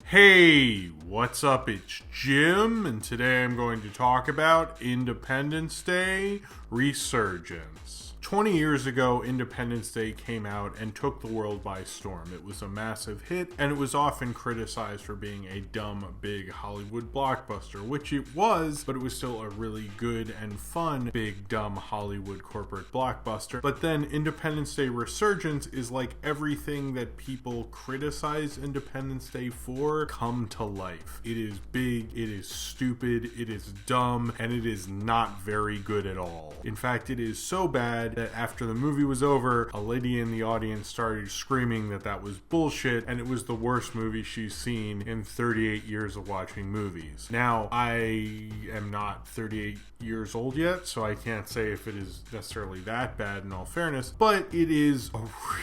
Hey, what's up? It's Jim, and today I'm going to talk about Independence Day Resurgence. 20 years ago, Independence Day came out and took the world by storm. It was a massive hit, and it was often criticized for being a dumb, big Hollywood blockbuster, which it was, but it was still a really good and fun, big, dumb Hollywood corporate blockbuster. But then Independence Day Resurgence is like everything that people criticize Independence Day for come to life. It is big, it is stupid, it is dumb, and it is not very good at all. In fact, it is so bad that after the movie was over, a lady in the audience started screaming that that was bullshit and it was the worst movie she's seen in 38 years of watching movies. Now, I am not 38 years old yet, so I can't say if it is necessarily that bad in all fairness, but it is a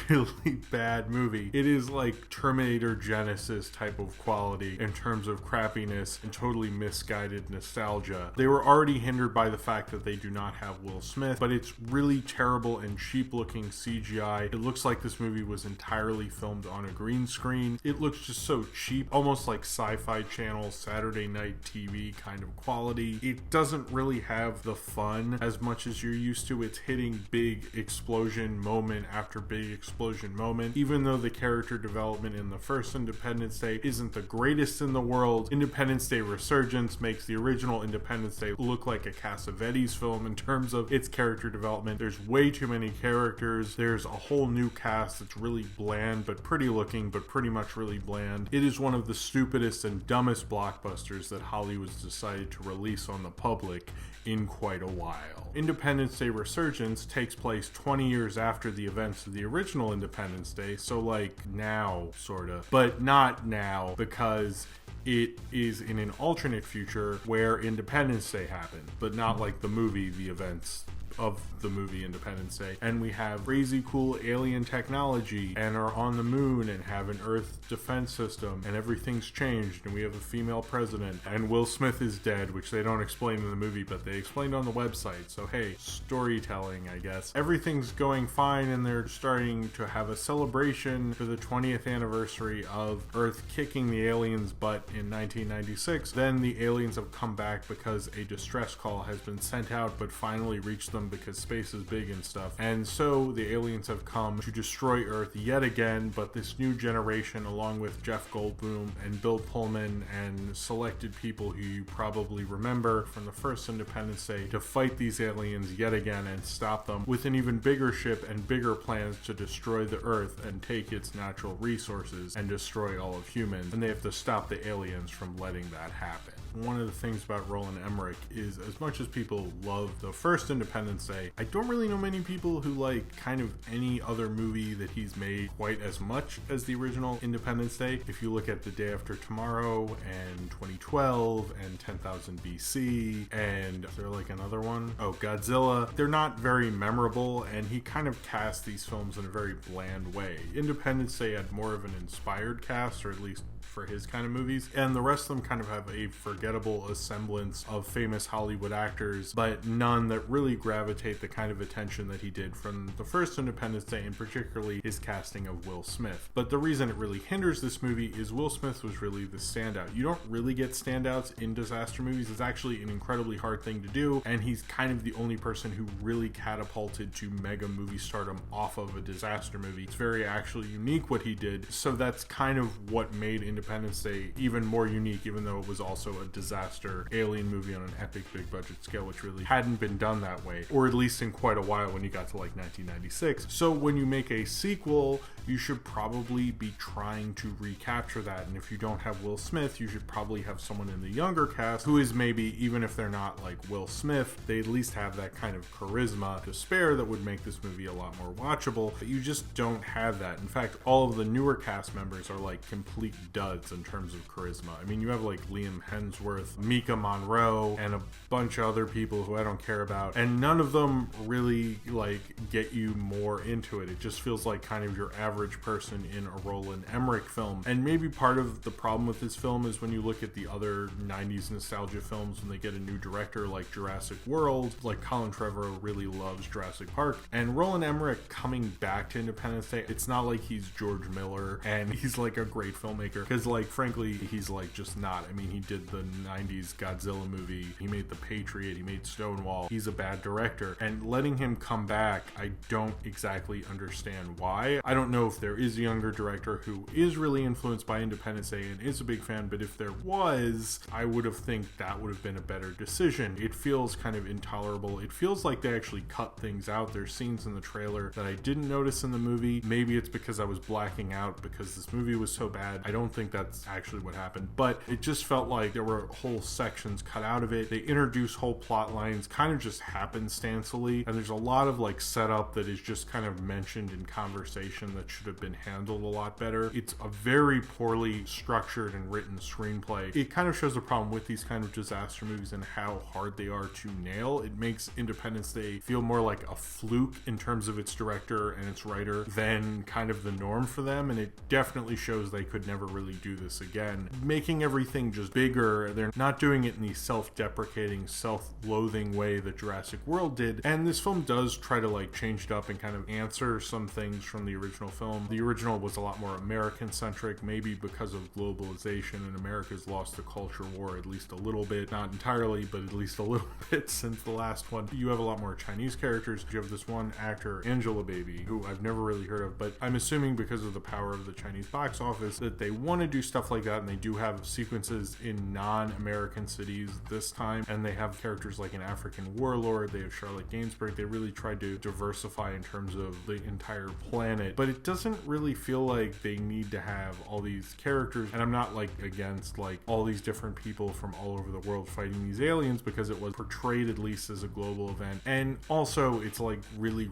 really bad movie. It is like Terminator Genesis type of quality in terms of crappiness and totally misguided nostalgia. They were already hindered by the fact that they do not have Will Smith, but it's really terrible and cheap looking CGI. It looks like this movie was entirely filmed on a green screen. It looks just so cheap, almost like Sci-Fi Channel Saturday night TV kind of quality. It doesn't really have the fun as much as you're used to. It's hitting big explosion moment after big explosion moment. Even though the character development in the first Independence Day isn't the greatest in the world, Independence Day Resurgence makes the original Independence Day look like a Cassavetes film in terms of its character development. There's way too many characters. There's a whole new cast that's really bland but pretty looking, but pretty much really bland. It is one of the stupidest and dumbest blockbusters that Hollywood's decided to release on the public in quite a while. Independence Day Resurgence takes place 20 years after the events of the original Independence Day, so like now, sorta, but not now because it is in an alternate future where Independence Day happened, but not like the movie, the events of the movie Independence Day. And we have crazy cool alien technology and are on the moon and have an Earth defense system and everything's changed and we have a female president and Will Smith is dead, which they don't explain in the movie but they explained on the website. So hey, storytelling, I guess. Everything's going fine and they're starting to have a celebration for the 20th anniversary of Earth kicking the aliens' butt in 1996. Then the aliens have come back because a distress call has been sent out but finally reached them because space is big and stuff. And so the aliens have come to destroy Earth yet again, but this new generation, along with Jeff Goldblum and Bill Pullman and selected people who you probably remember from the first Independence Day, to fight these aliens yet again and stop them with an even bigger ship and bigger plans to destroy the Earth and take its natural resources and destroy all of humans. And they have to stop the aliens from letting that happen. One of the things about Roland Emmerich is, as much as people love the first Independence Day, I don't really know many people who like kind of any other movie that he's made quite as much as the original Independence Day. If you look at The Day After Tomorrow and 2012 and 10,000 BC and is there like another one? Oh, Godzilla. They're not very memorable and he kind of cast these films in a very bland way. Independence Day had more of an inspired cast, or at least for his kind of movies, and the rest of them kind of have a forgettable semblance of famous Hollywood actors, but none that really gravitate the kind of attention that he did from the first Independence Day, and particularly his casting of Will Smith. But the reason it really hinders this movie is Will Smith was really the standout. You don't really get standouts in disaster movies. It's actually an incredibly hard thing to do, and he's kind of the only person who really catapulted to mega movie stardom off of a disaster movie. It's very actually unique what he did, so that's kind of what made Independence Day even more unique, even though it was also a disaster alien movie on an epic big budget scale, which really hadn't been done that way, or at least in quite a while when you got to like 1996. So when you make a sequel, you should probably be trying to recapture that, and if you don't have Will Smith, you should probably have someone in the younger cast who is maybe, even if they're not like Will Smith, they at least have that kind of charisma to spare that would make this movie a lot more watchable, but you just don't have that. In fact, all of the newer cast members are like complete duds in terms of charisma. I mean, you have like Liam Hemsworth, Mika Monroe, and a bunch of other people who I don't care about, and none of them really like get you more into it. It just feels like kind of your average person in a Roland Emmerich film. And maybe part of the problem with this film is when you look at the other 90s nostalgia films, when they get a new director like Jurassic World, like Colin Trevorrow really loves Jurassic Park, and Roland Emmerich coming back to Independence Day, it's not like he's George Miller and he's like a great filmmaker, because like frankly he's like just not. I mean, he did the 90s Godzilla movie, he made The Patriot, he made Stonewall. He's a bad director, and letting him come back, I don't exactly understand why. I don't know if there is a younger director who is really influenced by Independence Day and is a big fan, but if there was, I would have think that would have been a better decision. It feels kind of intolerable. It feels like they actually cut things out. There's scenes in the trailer that I didn't notice in the movie. Maybe it's because I was blacking out because this movie was so bad. I don't think that's actually what happened, but it just felt like there were whole sections cut out of it. They introduce whole plot lines kind of just happenstancely, and there's a lot of like setup that is just kind of mentioned in conversation that should have been handled a lot better. It's a very poorly structured and written screenplay. It kind of shows the problem with these kind of disaster movies and how hard they are to nail. It makes Independence Day feel more like a fluke in terms of its director and its writer than kind of the norm for them, and it definitely shows they could never really do this again. Making everything just bigger, they're not doing it in the self-deprecating, self-loathing way that Jurassic World did, and this film does try to like change it up and kind of answer some things from the original film. The original was a lot more American-centric, maybe because of globalization, and America's lost the culture war at least a little bit, not entirely, but at least a little bit since the last one. You have a lot more Chinese characters. You have this one actor, Angela Baby, who I've never really heard of, but I'm assuming because of the power of the Chinese box office that they want to do stuff like that, and they do have sequences in non-American cities this time, and they have characters like an African warlord, they have Charlotte Gainsbourg. They really tried to diversify in terms of the entire planet, but it doesn't really feel like they need to have all these characters, and I'm not like against like all these different people from all over the world fighting these aliens, because it was portrayed at least as a global event, and also it's like really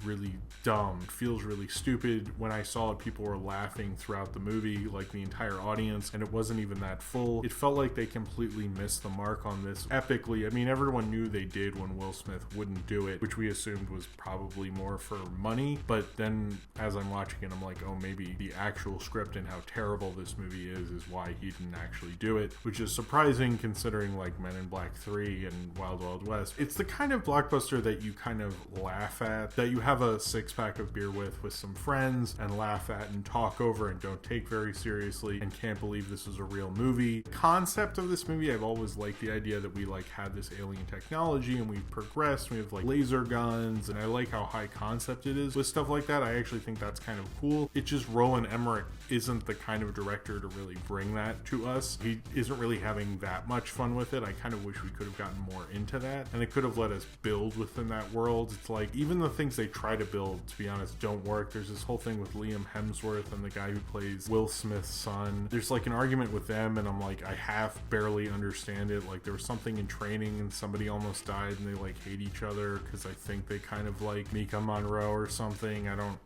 dumb. It feels really stupid. When I saw it, people were laughing throughout the movie, like the entire audience, and it wasn't even that full. It felt like they completely missed the mark on this epically. I mean, everyone knew they did when Will Smith wouldn't do it, which we assumed was probably more for money, but then as I'm watching it, I'm like, oh, maybe the actual script and how terrible this movie is why he didn't actually do it, which is surprising considering like Men in Black 3 and Wild Wild West. It's the kind of blockbuster that you kind of laugh at, that you have a six-pack of beer with some friends and laugh at and talk over and don't take very seriously and can't believe this is a real movie. The concept of this movie, I've always liked the idea that we like had this alien technology and we've progressed, we have like laser guns, and I like how high concept it is with stuff like that. I actually think that's kind of cool. It's just Roland Emmerich isn't the kind of director to really bring that to us. He isn't really having that much fun with it. I kind of wish we could have gotten more into that, and it could have let us build within that world. It's like even the things they try to build, to be honest, don't work. There's this whole thing with Liam Hemsworth and the guy who plays Will Smith's son. There's like an argument with them, and I'm like, I half barely understand it. Like there was something in training and somebody almost died and they like hate each other because I think they kind of like Mika Monroe or something. I don't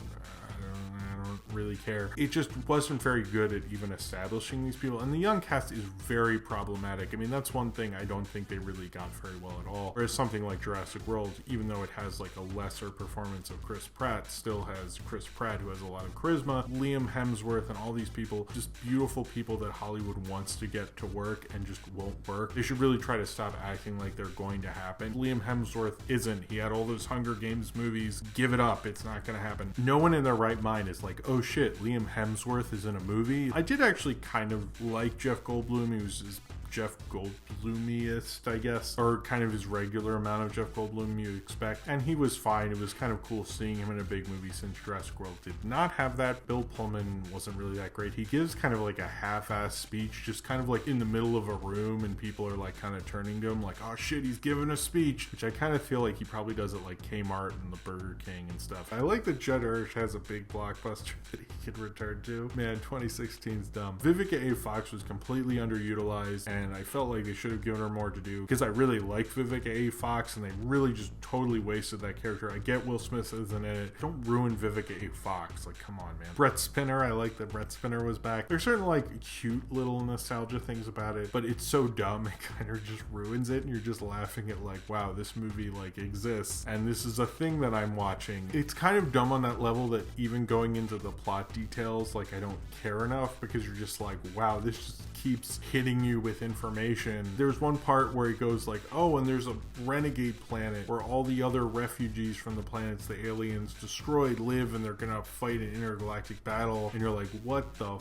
really care. It just wasn't very good at even establishing these people, and the young cast is very problematic. I mean, that's one thing I don't think they really got very well at all. Whereas something like Jurassic World, even though it has like a lesser performance of Chris Pratt, still has Chris Pratt, who has a lot of charisma, Liam Hemsworth, and all these people, just beautiful people that Hollywood wants to get to work and just won't work. They should really try to stop acting like they're going to happen. Liam Hemsworth isn't. He had all those Hunger Games movies. Give it up. It's not going to happen. No one in their right mind is like, oh shit, Liam Hemsworth is in a movie. I did actually kind of like Jeff Goldblum. He was his Jeff Goldblumiest, I guess, or kind of his regular amount of Jeff Goldblum you expect, and he was fine. It was kind of cool seeing him in a big movie since Jurassic World did not have that. Bill Pullman wasn't really that great. He gives kind of like a half-ass speech, just kind of like in the middle of a room, and people are like kind of turning to him like, oh shit, he's giving a speech, which I kind of feel like he probably does it like Kmart and the Burger King and stuff. I like that Judd Hirsch has a big blockbuster that he can return to. Man, 2016's dumb. Vivica A. Fox was completely underutilized, and I felt like they should have given her more to do, because I really like Vivica A. Fox, and they really just totally wasted that character. I get Will Smith isn't in it. Don't ruin Vivica A. Fox. Like, come on, man. Brett Spinner, I like that Brett Spinner was back. There's certain, like, cute little nostalgia things about it, but it's so dumb, it kind of just ruins it, and you're just laughing at, like, wow, this movie, like, exists, and this is a thing that I'm watching. It's kind of dumb on that level that even going into the plot details, like, I don't care enough, because you're just like, wow, this just keeps hitting you with information. There's one part where it goes like, oh, and there's a renegade planet where all the other refugees from the planets the aliens destroyed live, and they're gonna fight an intergalactic battle, and you're like, what the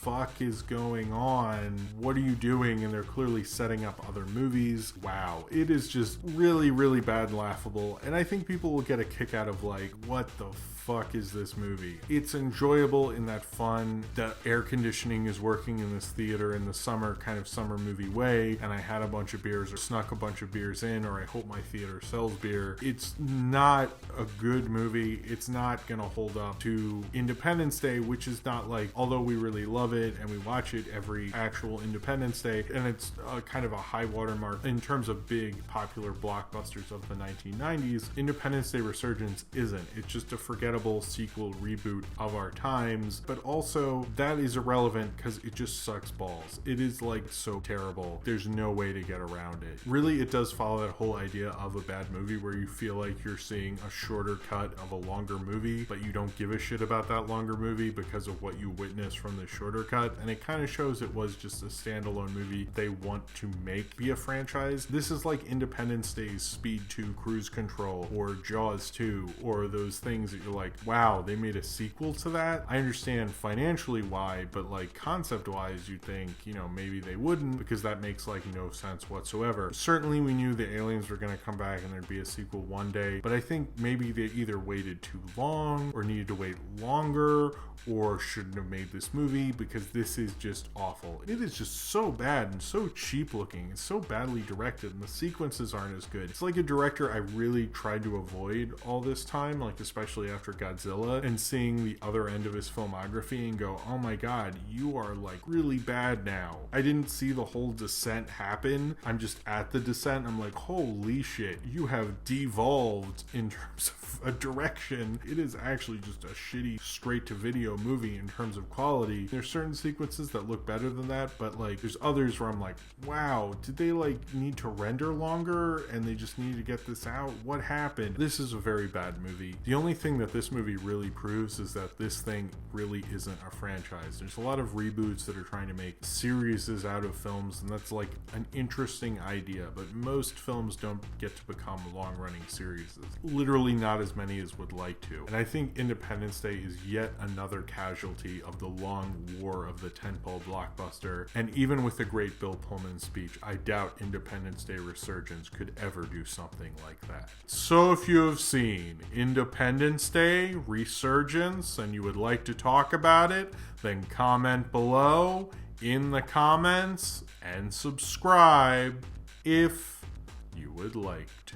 fuck is going on? What are you doing? And they're clearly setting up other movies. Wow. It is just really, really bad and laughable. And I think people will get a kick out of like, what the fuck is this movie? It's enjoyable in that fun, the air conditioning is working in this theater in the summer, kind of summer movie way, and I had a bunch of beers or snuck a bunch of beers in, or I hope my theater sells beer. It's not a good movie. It's not gonna hold up to Independence Day, which is not like, although we really love it and we watch it every actual Independence Day, and it's kind of a high watermark in terms of big popular blockbusters of the 1990s, Independence Day Resurgence isn't. It's just a forgettable sequel reboot of our times, but also that is irrelevant because it just sucks balls. It is like so terrible. There's no way to get around it. Really, it does follow that whole idea of a bad movie where you feel like you're seeing a shorter cut of a longer movie, but you don't give a shit about that longer movie because of what you witnessed from the shorter cut. And it kind of shows it was just a standalone movie they want to make be a franchise. This is like Independence Day's Speed 2 Cruise Control or Jaws 2, or those things that you're like, wow, they made a sequel to that. I understand financially why, but like concept wise, you'd think, you know, maybe they wouldn't, because that makes like no sense whatsoever. Certainly we knew the aliens were going to come back and there'd be a sequel one day, but I think maybe they either waited too long or needed to wait longer, or shouldn't have made this movie, because this is just awful. It is just so bad and so cheap looking. It's so badly directed and the sequences aren't as good. It's like a director I really tried to avoid all this time, like especially after Godzilla, and seeing the other end of his filmography and go, oh my god, you are like really bad now. I didn't see the whole descent happen. I'm just at the descent. I'm like, holy shit, you have devolved in terms of a direction. It is actually just a shitty straight to video movie in terms of quality. There's certain sequences that look better than that, but like there's others where I'm like, wow, did they like need to render longer and they just need to get this out? What happened? This is a very bad movie. The only thing that this movie really proves is that this thing really isn't a franchise. There's a lot of reboots that are trying to make series out of films, and that's like an interesting idea, but most films don't get to become long-running series. Literally not as many as would like to. And I think Independence Day is yet another casualty of the long war of the tentpole blockbuster, and even with the great Bill Pullman speech, I doubt Independence Day Resurgence could ever do something like that. So if you have seen Independence Day Resurgence and you would like to talk about it, then comment below in the comments and subscribe if you would like to.